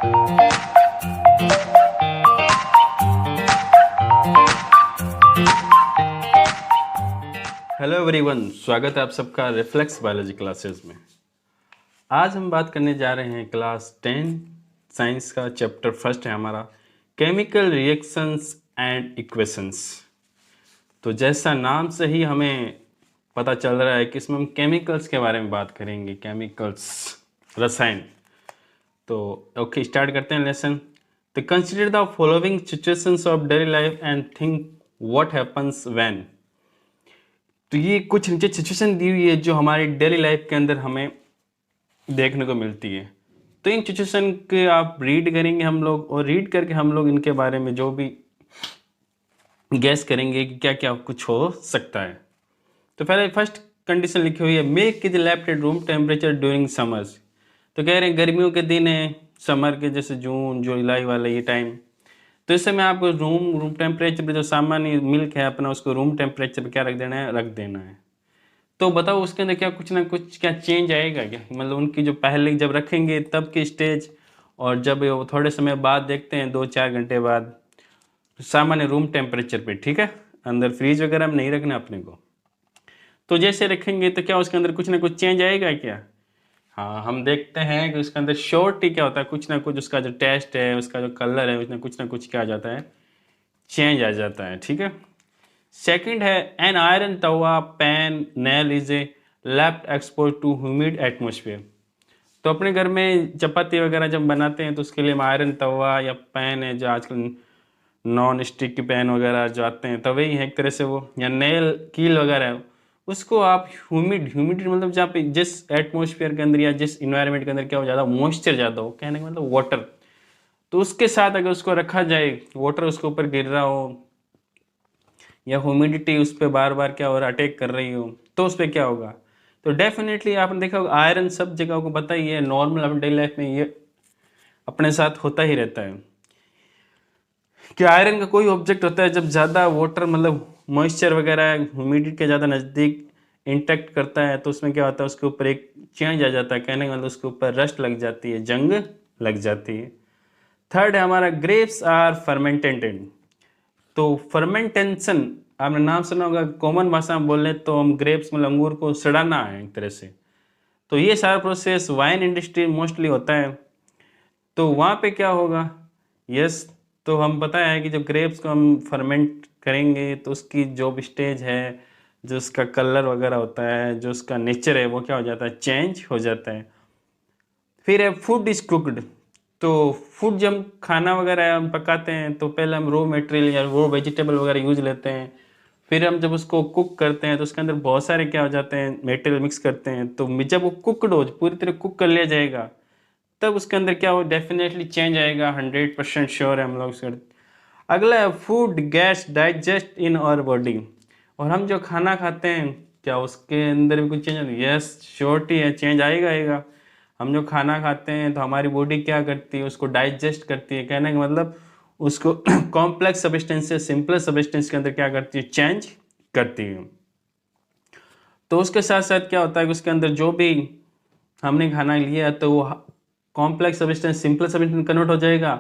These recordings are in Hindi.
हेलो एवरीवन, स्वागत है आप सबका रिफ्लेक्स बायोलॉजी क्लासेस में। आज हम बात करने जा रहे हैं क्लास 10 साइंस का चैप्टर फर्स्ट है हमारा केमिकल रिएक्शंस एंड इक्वेशंस। तो जैसा नाम से ही हमें पता चल रहा है कि इसमें हम केमिकल्स के बारे में बात करेंगे, केमिकल्स, रसायन। तो ओके, स्टार्ट करते हैं लेसन। तो consider the following situations of daily life and think what happens when. तो ये कुछ नीचे सिचुएशन दी हुई है जो हमारी डेली लाइफ के अंदर हमें देखने को मिलती है। तो इन सिचुएशन के आप रीड करेंगे हम लोग, और रीड करके हम लोग इनके बारे में जो भी गैस करेंगे कि क्या क्या कुछ हो सकता है। तो पहले फर्स्ट कंडीशन लिखी हुई है, milk is left at room temperature during summers. तो कह रहे हैं गर्मियों के दिन है, समर के जैसे जून जुलाई वाला ये टाइम, तो इस समय आपको रूम टेम्परेचर पे जो सामान्य मिल्क है अपना उसको रूम टेम्परेचर पे क्या रख देना है। तो बताओ उसके अंदर क्या कुछ ना कुछ क्या चेंज आएगा क्या, मतलब उनकी जो पहले जब रखेंगे तब की स्टेज, और जब वो थोड़े समय बाद देखते हैं 2-4 घंटे बाद सामान्य रूम टेम्परेचर पे, ठीक है, अंदर फ्रीज वगैरह में नहीं रखना अपने को। तो जैसे रखेंगे तो क्या उसके अंदर कुछ ना कुछ चेंज आएगा क्या। हाँ, हम देखते हैं कि उसके अंदर श्योरिटी क्या होता है, कुछ ना कुछ उसका जो टेस्ट है, उसका जो कलर है, उसमें कुछ ना कुछ क्या आ जाता है, चेंज आ जाता है, ठीक है। सेकंड है, an iron tawa pan nail is a left expose to humid atmosphere. तो अपने घर में चपाती वगैरह जब बनाते हैं तो उसके लिए हम आयरन तवा या पैन है, जो आजकल नॉन स्टिक पैन वगैरह जो आते हैं तवे ही है एक तरह से वो, या नेल कील वगैरह है, उसको आप ह्यूमिडिटी मतलब जहाँ पे जिस एटमोसफियर के अंदर या जिस इन्वायरमेंट के अंदर क्या हो, ज़्यादा मॉइस्चर ज़्यादा हो, कहने का मतलब वाटर, तो उसके साथ अगर उसको रखा जाए, वाटर उसके ऊपर गिर रहा हो या ह्यूमिडिटी उस पर बार बार क्या हो रहा अटैक कर रही हो, तो उस पर क्या होगा। तो डेफिनेटली आपने देखा होगा आयरन सब जगह को पता ही है, नॉर्मल अपने डेली लाइफ में ये अपने साथ होता ही रहता है कि आयरन का कोई ऑब्जेक्ट होता है जब ज़्यादा वाटर मतलब मॉइस्चर वगैरह ह्यूमिडिटी के ज़्यादा नज़दीक इंटैक्ट करता है, तो उसमें क्या होता है उसके ऊपर एक चेंज आ जाता है, कहने का मतलब उसके ऊपर रस्ट लग जाती है, जंग लग जाती है। थर्ड है हमारा ग्रेप्स आर फर्मेंटेड। तो फर्मेंटेशन आपने नाम सुना होगा, कॉमन भाषा में बोले तो हम ग्रेप्स मतलब अंगूर को सड़ाना है एक तरह से। तो ये सारा प्रोसेस वाइन इंडस्ट्री मोस्टली होता है। तो वहाँ पे क्या होगा, यस, तो हम पता है कि जब ग्रेप्स को हम फर्मेंट करेंगे तो उसकी जो भी स्टेज है, जो उसका कलर वगैरह होता है, जो उसका नेचर है, वो क्या हो जाता है, चेंज हो जाता है। फिर है फूड इज कुकड। तो फूड जब हम खाना वगैरह हम पकाते हैं तो पहले हम रॉ मटेरियल या रॉ वेजिटेबल वगैरह यूज लेते हैं, फिर हम जब उसको कुक करते हैं तो उसके अंदर बहुत सारे क्या हो जाते हैं मटेरियल मिक्स करते हैं। तो जब वो कुकड हो, पूरी तरह कुक कर लिया जाएगा, तब उसके अंदर क्या हो, डेफिनेटली चेंज आएगा, 100% श्योर है हम लोग उसका। अगला है food gets digest in our body. और हम जो खाना खाते हैं क्या उसके अंदर भी कुछ चेंज आता है, यस श्योरिटी है, चेंज आएगा। हम जो खाना खाते हैं तो हमारी बॉडी क्या करती है, उसको डाइजेस्ट करती है, कहने का मतलब उसको कॉम्प्लेक्स सब्सटेंस से सिंपल सब्सटेंस के अंदर क्या करती है, चेंज करती है। तो उसके साथ साथ क्या होता है कि उसके अंदर जो भी हमने खाना लिया तो वो complex substance simple substance convert हो जाएगा,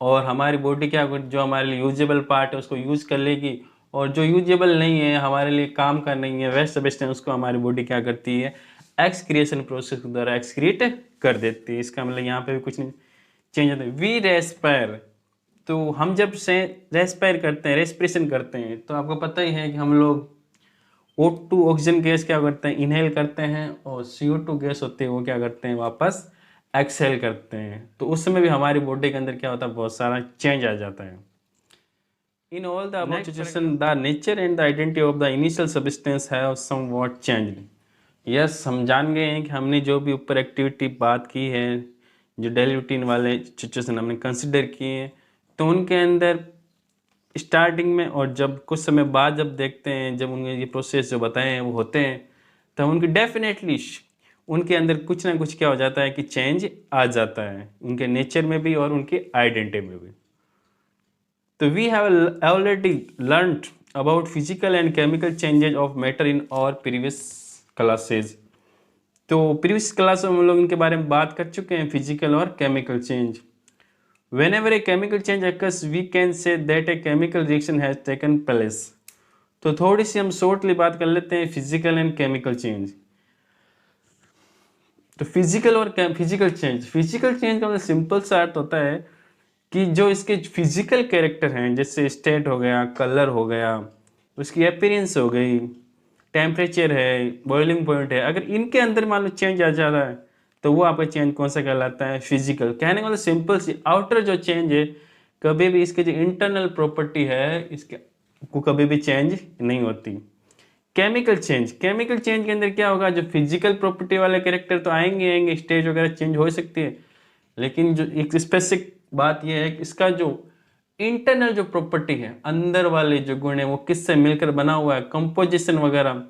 और हमारी बॉडी क्या जो हमारे लिए यूजेबल पार्ट है उसको यूज कर लेगी, और जो यूजेबल नहीं है, हमारे लिए काम का नहीं है, वेस्ट सब्सटेंस, उसको हमारी बॉडी क्या करती है, एक्सक्रिएशन प्रोसेस के द्वारा एक्सक्रीट कर देती है। इसका मतलब यहाँ पे भी कुछ नहीं चेंज होता है। We respire. तो हम जब से रेस्पायर करते हैं, रेस्पिरेशन करते हैं, तो आपको पता ही है कि हम लोग O2 ऑक्सीजन गैस क्या करते हैं, इनहेल करते हैं, और CO2 गैस होती है वो क्या करते हैं, वापस एक्सहेल करते हैं। तो उस समय भी हमारी बॉडी के अंदर क्या होता है, बहुत सारा चेंज आ जाता है। In all the above situation the nature and the identity of the initial substance have somewhat changed. Yes, हम जान गए हैं कि हमने जो भी ऊपर एक्टिविटी बात की है, जो डेली रूटीन वाले सिचुएशन हमने कंसिडर किए हैं, तो उनके अंदर स्टार्टिंग में और जब कुछ समय बाद जब देखते हैं, जब उनके ये प्रोसेस जो बताए हैं वो होते हैं, तो उनकी डेफिनेटली उनके अंदर कुछ ना कुछ क्या हो जाता है कि चेंज आ जाता है, उनके नेचर में भी और उनकी आइडेंटिटी में भी। तो we have already learned about physical and chemical changes of matter in our previous classes. तो प्रीवियस क्लास में हम लोग इनके बारे में बात कर चुके हैं, फिजिकल और chemical change. Whenever a chemical change occurs, we can say that a chemical reaction has taken place. तो थोड़ी सी हम शॉर्टली बात कर लेते हैं फिजिकल एंड केमिकल चेंज। तो फिजिकल चेंज का मतलब सिंपल सा अर्थ होता है कि जो इसके फिजिकल कैरेक्टर हैं, जैसे स्टेट हो गया, कलर हो गया, उसकी अपीयरेंस हो गई, टेम्परेचर है, बॉइलिंग पॉइंट है, अगर इनके अंदर मान लो चेंज आ जाता है तो वो आपका चेंज कौन सा कहलाता है? फिजिकल। कहने का मतलब सिंपल सी, आउटर जो चेंज है कभी भी इसके जो इंटरनल प्रॉपर्टी है इसके को कभी भी चेंज नहीं होती। केमिकल चेंज के अंदर क्या होगा? जो फिजिकल प्रॉपर्टी वाले कैरेक्टर तो आएंगे, स्टेज वगैरह चेंज हो सकती है, लेकिन जो एक स्पेसिफिक बात यह है कि इसका जो इंटरनल जो प्रॉपर्टी है, अंदर वाले जो गुण है, वो किससे मिलकर बना हुआ है, कंपोजिशन वगैरह,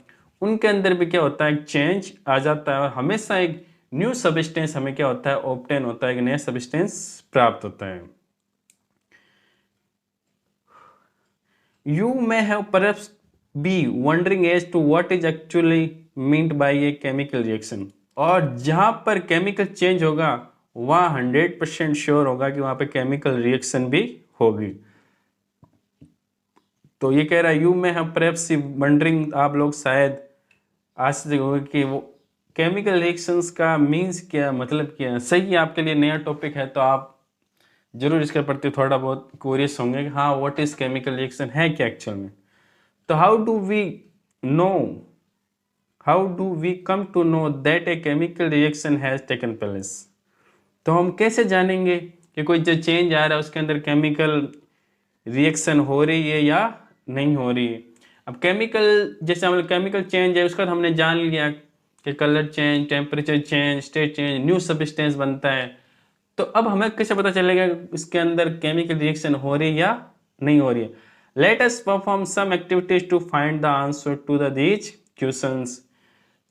उनके अंदर भी क्या होता है? चेंज आ जाता है और हमेशा एक न्यू सब्सटेंस हमें क्या होता है? ऑब्टेन होता है, एक नया सब्सटेंस प्राप्त होता है। You may have perhaps be wondering as to what is actually meant by a chemical reaction. और जहां पर केमिकल चेंज होगा वहां 100% श्योर होगा कि वहां पे केमिकल रिएक्शन भी होगी। तो ये कह रहा है यू में हम परहैप्स वंडरिंग, आप लोग शायद आश्चर्य होंगे कि वो केमिकल रिएक्शंस का मीन्स क्या, मतलब क्या। सही, आपके लिए नया टॉपिक है तो आप जरूर इसके प्रति थोड़ा बहुत क्यूरियस होंगे कि हाँ व्हाट इज केमिकल रिएक्शन, है क्या एक्चुअल में। तो how do we come to know that a chemical reaction has taken place. तो हम कैसे जानेंगे कि कोई जो चेंज आ रहा है उसके अंदर केमिकल रिएक्शन हो रही है या नहीं हो रही है। अब केमिकल, जैसे हम केमिकल चेंज है उसका हमने जान लिया कि colour change, temperature change, state change, new substance बनता है। तो अब हमें कैसे पता चलेगा इसके अंदर केमिकल रिएक्शन हो रही है या नहीं हो रही है। Let us perform some activities to find the answer to these questions.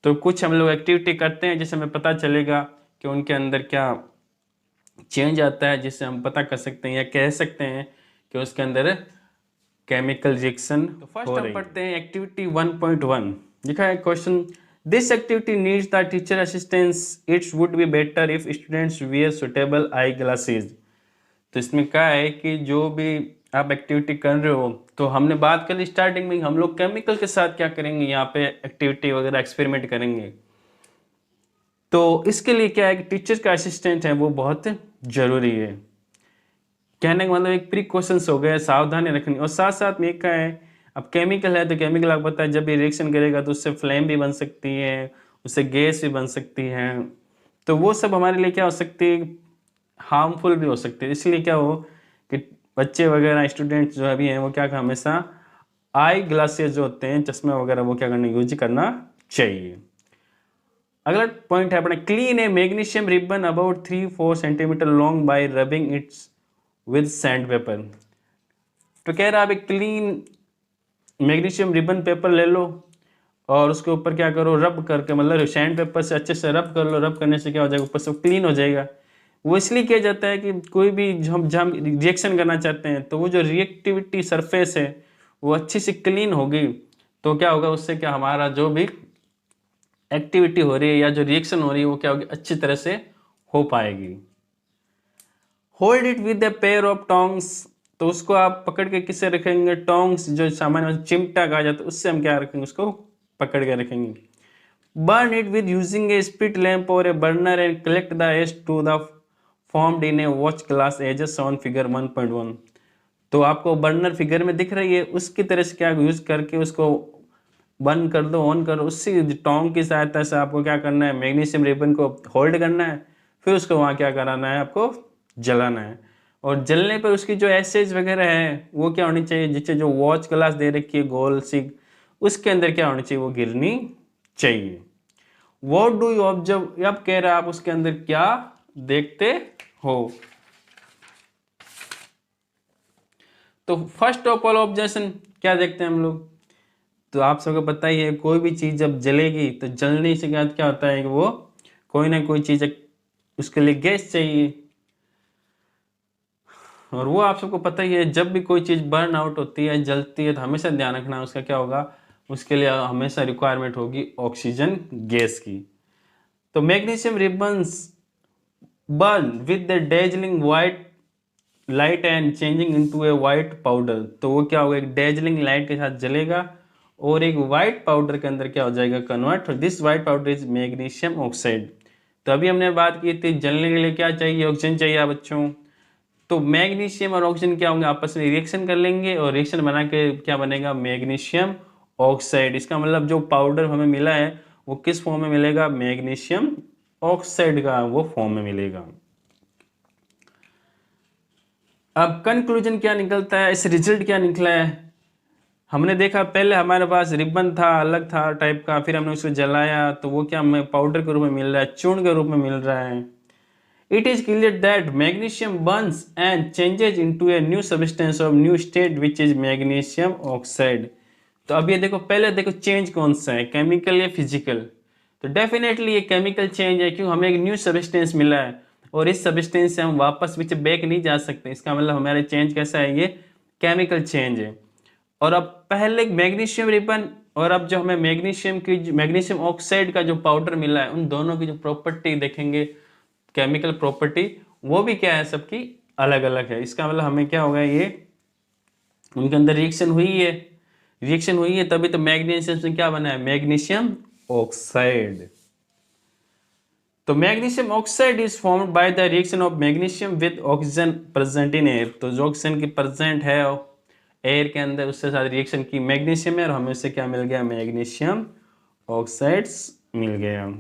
तो कुछ हम लोग एक्टिविटी करते हैं जिससे हमें पता चलेगा कि उनके अंदर क्या चेंज आता है, जिससे हम पता कर सकते हैं या कह सकते हैं कि उसके अंदर केमिकल रिएक्शन। तो फर्स्ट हम पढ़ते हैं एक्टिविटी 1.1। लिखा है question, this activity needs the teacher assistance, it's would be better if students wear suitable I glasses. तो इसमें क्या है कि जो भी आप एक्टिविटी कर रहे हो, तो हमने बात कर ली स्टार्टिंग में हम लोग केमिकल के साथ क्या करेंगे, यहाँ पे एक्टिविटी वगैरह एक्सपेरिमेंट करेंगे। तो इसके लिए क्या है कि टीचर का असिस्टेंट है वो बहुत जरूरी है। कहने का मतलब एक प्रिकॉशंस हो गए, सावधानी रखनी। और साथ साथ में क्या है, अब केमिकल है तो केमिकल आपको पता है जब भी रिएक्शन करेगा तो उससे फ्लेम भी बन सकती है, उससे गैस भी बन सकती है। तो वो सब हमारे लिए क्या हो सकती है, हार्मफुल भी हो सकती है। इसलिए क्या हो कि बच्चे वगैरह स्टूडेंट्स जो अभी हैं वो क्या हमेशा आई ग्लासेस जो होते हैं, चश्मे वगैरह, वो क्या करना, यूज करना चाहिए। अगला पॉइंट है अपना, clean A magnesium ribbon about 3-4 centimetre long bye rubbing it's with sand paper. तो कह रहा है एक क्लीन मैग्नीशियम रिबन पेपर ले लो और उसके ऊपर क्या करो, रब करके, मतलब सैंड पेपर से अच्छे से रब कर लो। रब करने से क्या हो जाएगा, ऊपर से क्लीन हो जाएगा। वो इसलिए किया जाता है कि कोई भी हम जब रिएक्शन करना चाहते हैं तो वो जो रिएक्टिविटी सरफेस है वो अच्छी से क्लीन होगी, तो क्या होगा उससे, क्या हमारा जो भी एक्टिविटी हो रही है या जो रिएक्शन हो रही है वो क्या होगी, अच्छी तरह से हो पाएगी। Hold it with the pair of tongs. तो उसको आप पकड़ के किससे रखेंगे, टोंग्स, जो सामान्य चिमटा कहा जाता है उससे हम क्या रखेंगे, उसको पकड़ के रखेंगे। Burn it with using a spit lamp और a burner and collect the ash to the formed in a watch glass as on figure 1.1। तो आपको बर्नर फिगर में दिख रही है, उसकी तरह से क्या यूज करके उसको बंद कर दो, ऑन करो। उससे टोंग की सहायता से आपको क्या करना है, मैग्नीशियम रिबन को होल्ड करना है, फिर उसको वहाँ क्या कराना है, आपको जलाना है। और जलने पर उसकी जो एसेज वगैरह है वो क्या होनी चाहिए, जिससे जो वॉच ग्लास दे रखी है गोल सी, उसके अंदर क्या होनी चाहिए, वो गिरनी चाहिए। व्हाट डू यू ऑब्जर्व, अब कह रहा है आप उसके अंदर क्या देखते हो। तो फर्स्ट ऑफ ऑल ऑब्जर्वेशन क्या देखते हैं हम लोग, तो आप सबको पता ही है कोई भी चीज जब जलेगी तो जलने से क्या होता है कि वो कोई ना कोई चीज, उसके लिए गैस चाहिए। और वो आप सबको पता ही है जब भी कोई चीज बर्न आउट होती है, जलती है, तो हमेशा ध्यान रखना उसका क्या होगा, उसके लिए हमेशा रिक्वायरमेंट होगी ऑक्सीजन गैस की। तो magnesium ribbons burn with the dazzling white light and changing into A white powder, तो वो क्या होगा, एक डेजलिंग लाइट के साथ जलेगा और एक वाइट पाउडर के अंदर क्या हो जाएगा, convert. This white powder is magnesium oxide. तो अभी हमने बात की थी जलने के लिए क्या चाहिए, ऑक्सीजन चाहिए बच्चों। तो मैग्नीशियम और ऑक्सीजन क्या होंगे, आपस में रिएक्शन कर लेंगे और रिएक्शन बना के क्या बनेगा, मैग्नीशियम ऑक्साइड। इसका मतलब जो पाउडर हमें मिला है वो किस फॉर्म में मिलेगा, मैग्नीशियम ऑक्साइड का वो फॉर्म में मिलेगा। अब कंक्लूजन क्या निकलता है, इस रिजल्ट क्या निकला है। हमने देखा पहले हमारे पास रिबन था, अलग था टाइप का, फिर हमने उसको जलाया तो वो क्या हमें पाउडर के रूप में मिल रहा है, चूर्ण के रूप में मिल रहा है। It is clear that magnesium burns and changes into a new substance of new state which is magnesium oxide। तो अब ये देखो, पहले देखो चेंज कौन सा है, केमिकल या फिजिकल। तो डेफिनेटली ये केमिकल चेंज है, क्यों, हमें एक न्यू सब्सटेंस मिला है और इस सब्सटेंस से हम वापस पीछे बैक नहीं जा सकते। इसका मतलब हमारा चेंज कैसा है, ये केमिकल चेंज है। और अब पहले मैग्नीशियम रिबन और अब जो हमें मैग्नीशियम ऑक्साइड का जो पाउडर मिला है, उन दोनों की जो प्रॉपर्टी देखेंगे, केमिकल प्रॉपर्टी, वो भी क्या है, सबकी अलग अलग है। इसका मतलब हमें क्या होगा, ये उनके अंदर रिएक्शन हुई है तभी तो मैग्नीशियम से क्या बना है, मैग्नीशियम ऑक्साइड। तो magnesium oxide is formed by the reaction of magnesium with oxygen present in air. तो जो ऑक्सीजन की प्रेजेंट है एयर के अंदर, उसके साथ रिएक्शन की मैग्नीशियम है और हमें उससे क्या मिल गया, मैग्नीशियम ऑक्साइड्स मिल गया।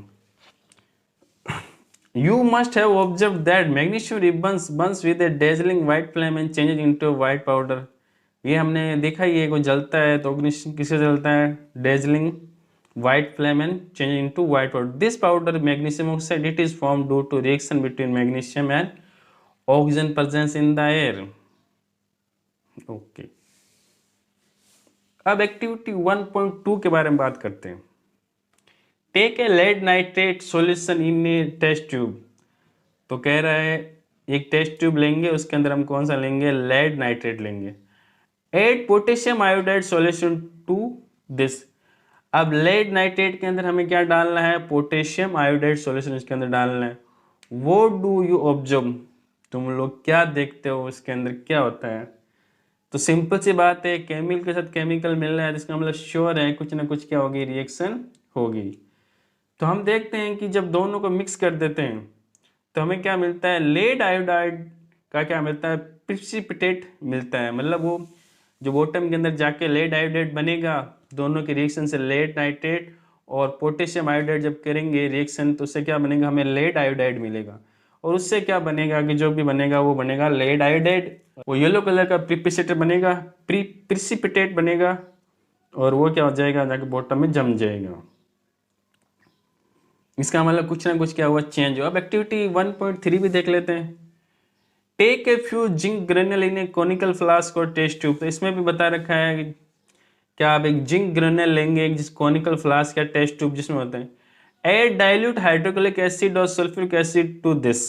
You must have observed that magnesium ribbons burns with a dazzling white flame and changes into a white powder। ये हमने देखा, ये को जलता है तो किससे जलता है, dazzling white flame and changes into white powder। This powder magnesium oxide, it is formed due to reaction between magnesium and oxygen presence in the air। Okay। अब एक्टिविटी 1.2 के बारे में बात करते हैं। Take a lead nitrate solution in a test tube. तो कह रहा है एक टेस्ट ट्यूब लेंगे, उसके अंदर हम कौन सा लेंगे, लेड नाइट्रेट लेंगे। Add potassium iodide solution to this. अब लेड नाइट्रेट के अंदर हमें क्या डालना है, पोटेशियम आयोडाइड सॉल्यूशन इसके अंदर डालना है। वो डू यू ऑब्जर्व, तुम लोग क्या देखते हो इसके अंदर क्या होता है। तो सिंपल सी बात है, केमिकल के साथ केमिकल मिल रहा है, इसका मतलब श्योर है कुछ ना कुछ क्या होगी, रिएक्शन होगी। तो हम देखते हैं कि जब दोनों को मिक्स कर देते हैं तो हमें क्या मिलता है, लेड आयोडाइड का क्या मिलता है, प्रिसिपिटेट मिलता है। मतलब वो जो बॉटम के अंदर जाके लेड आयोडाइड बनेगा, दोनों के रिएक्शन से लेड नाइट्रेट और पोटेशियम आयोडाइड जब करेंगे रिएक्शन तो उससे क्या बनेगा, हमें लेड आयोडाइड मिलेगा। और उससे क्या बनेगा कि जो भी बनेगा वो बनेगा लेड आयोडाइड। वो येलो कलर का प्रिसिपिटेट बनेगा, प्रिसिपिटेट बनेगा और वो क्या हो जाएगा, जाके बॉटम में जम जाएगा। इसका मतलब कुछ ना कुछ क्या हुआ, चेंज हुआ। अब एक्टिविटी 1.3 भी देख लेते हैं। Take a few zinc granule in a conical flask और टेस्ट ट्यूब। तो इसमें भी बता रखा है कि क्या आप एक जिंक ग्रेनुल लेंगे, एक जिस कॉनिकल फ्लास्क या टेस्ट ट्यूब जिसमें होते हैं, एड डाइल्यूट हाइड्रोक्लोरिक एसिड और सल्फ्यूरिक एसिड टू दिस।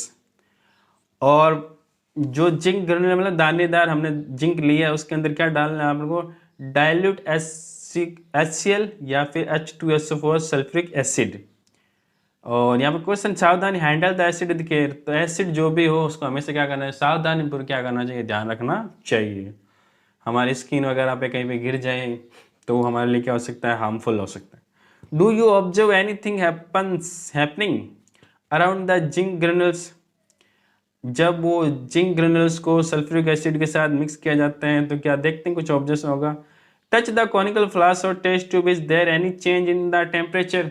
और जो जिंक ग्रेनुल मतलब दानेदार हमने जिंक लिया है, उसके अंदर क्या डालना है आप लोगों को, डाइल्यूट HCl या फिर H2SO4 सल्फ्यूरिक एसिड। और यहाँ पर क्वेश्चन, सावधानी, handle the acid with care. तो एसिड जो भी हो उसको हमेशा क्या करना है, सावधानीपूर्वक क्या करना चाहिए, ध्यान रखना चाहिए। हमारी स्किन वगैरह पे कहीं पे गिर जाए तो वो हमारे लिए क्या हो सकता है, हार्मफुल हो सकता है। Do you observe anything happening around the zinc granules. जब वो जिंक ग्रेनुल्स को सल्फ्यूरिक एसिड के साथ मिक्स किया जाता है तो क्या देखते हैं, कुछ ऑब्जर्वेशन होगा। टच द कॉनिकल फ्लास्क और test tube, is there any change in the temperature.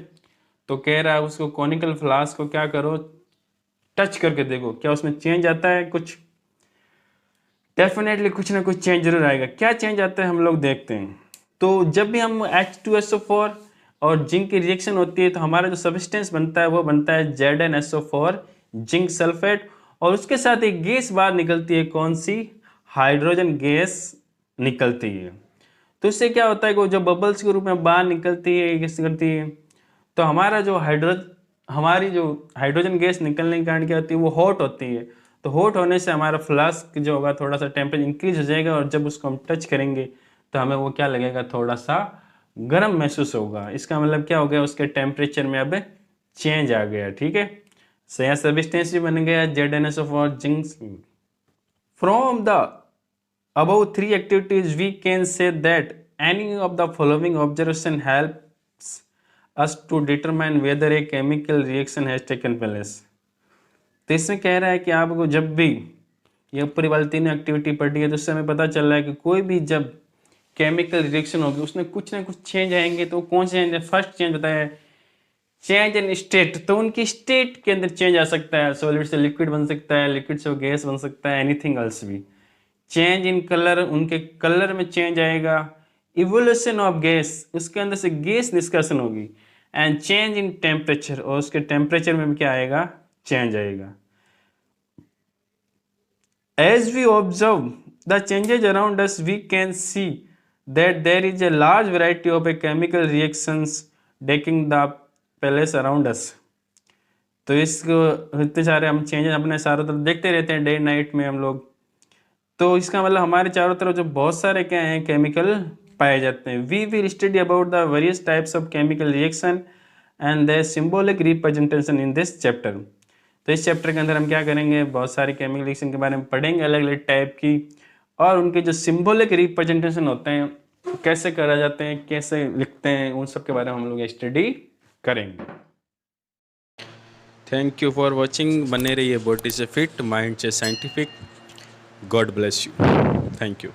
तो कह रहा है उसको कॉनिकल फ्लास्क को क्या करो, टच करके देखो क्या उसमें चेंज आता है कुछ। डेफिनेटली कुछ ना कुछ चेंज जरूर आएगा। क्या चेंज आता है हम लोग देखते हैं। तो जब भी हम H2SO4 और जिंक की रिएक्शन होती है तो हमारा जो सब्सटेंस बनता है वो बनता है ZnSO4 जिंक सल्फेट। और उसके साथ एक गैस बाहर निकलती है, कौन सी, हाइड्रोजन गैस निकलती है। तो इससे क्या होता है कि जो बबल्स के रूप में बाहर निकलती है, गैस करती है, तो हमारी जो हाइड्रोजन गैस निकलने के कारण क्या होती है, वो हॉट होती है। तो हॉट होने से हमारा फ्लास्क जो होगा थोड़ा सा टेम्परेचर इंक्रीज हो जाएगा और जब उसको हम टच करेंगे तो हमें वो क्या लगेगा, थोड़ा सा गर्म महसूस होगा। इसका मतलब क्या हो गया, उसके टेम्परेचर में अब चेंज आ गया। ठीक है, सया सब्सटेंस भी बन गया ZnSO4 zinc From the above three activities, we can say that any of the following observation helps us to determine whether a chemical reaction has taken place. तो इसमें कह रहा है कि आपको जब भी ये ऊपरी वाली तीन एक्टिविटी पढ़ी है तो उससे हमें पता चल रहा है कि कोई भी जब केमिकल रिएक्शन होगी उसमें कुछ ना कुछ चेंज आएंगे। तो कौन से चेंज है? फर्स्ट चेंज बताया है चेंज इन स्टेट, तो उनकी स्टेट के अंदर चेंज आ सकता है, सॉलिड से लिक्विड बन सकता है, लिक्विड से गैस बन सकता है, एनीथिंग एल्स भी। चेंज इन कलर, उनके कलर में चेंज आएगा। इवोल्यूशन ऑफ गैस, उसके अंदर से गैस निष्कासन होगी। एंड चेंज इन टेम्परेचर, और उसके टेम्परेचर में भी क्या आएगा? चेंज आएगा। As we observe the changes around us, we can see that there is a large variety of chemical reactions taking the place around us. तो इसको इतने सारे हम चेंजेस अपने चारों तरफ देखते रहते हैं डे नाइट में हम लोग। तो इसका मतलब हमारे चारों तरफ जो बहुत सारे क्या हैं केमिकल पाए जाते हैं। We will study about the various types of chemical reaction and the symbolic representation in this chapter. तो इस चैप्टर के अंदर हम क्या करेंगे? बहुत सारी केमिकल रिएक्शन के बारे में पढ़ेंगे, अलग अलग टाइप की, और उनके जो सिंबॉलिक रिप्रेजेंटेशन होते हैं कैसे करा जाते हैं, कैसे लिखते हैं, उन सब के बारे में हम लोग स्टडी करेंगे। Thank you for watching. बने रहिए बॉडी से फिट, माइंड से scientific. God bless you. Thank you.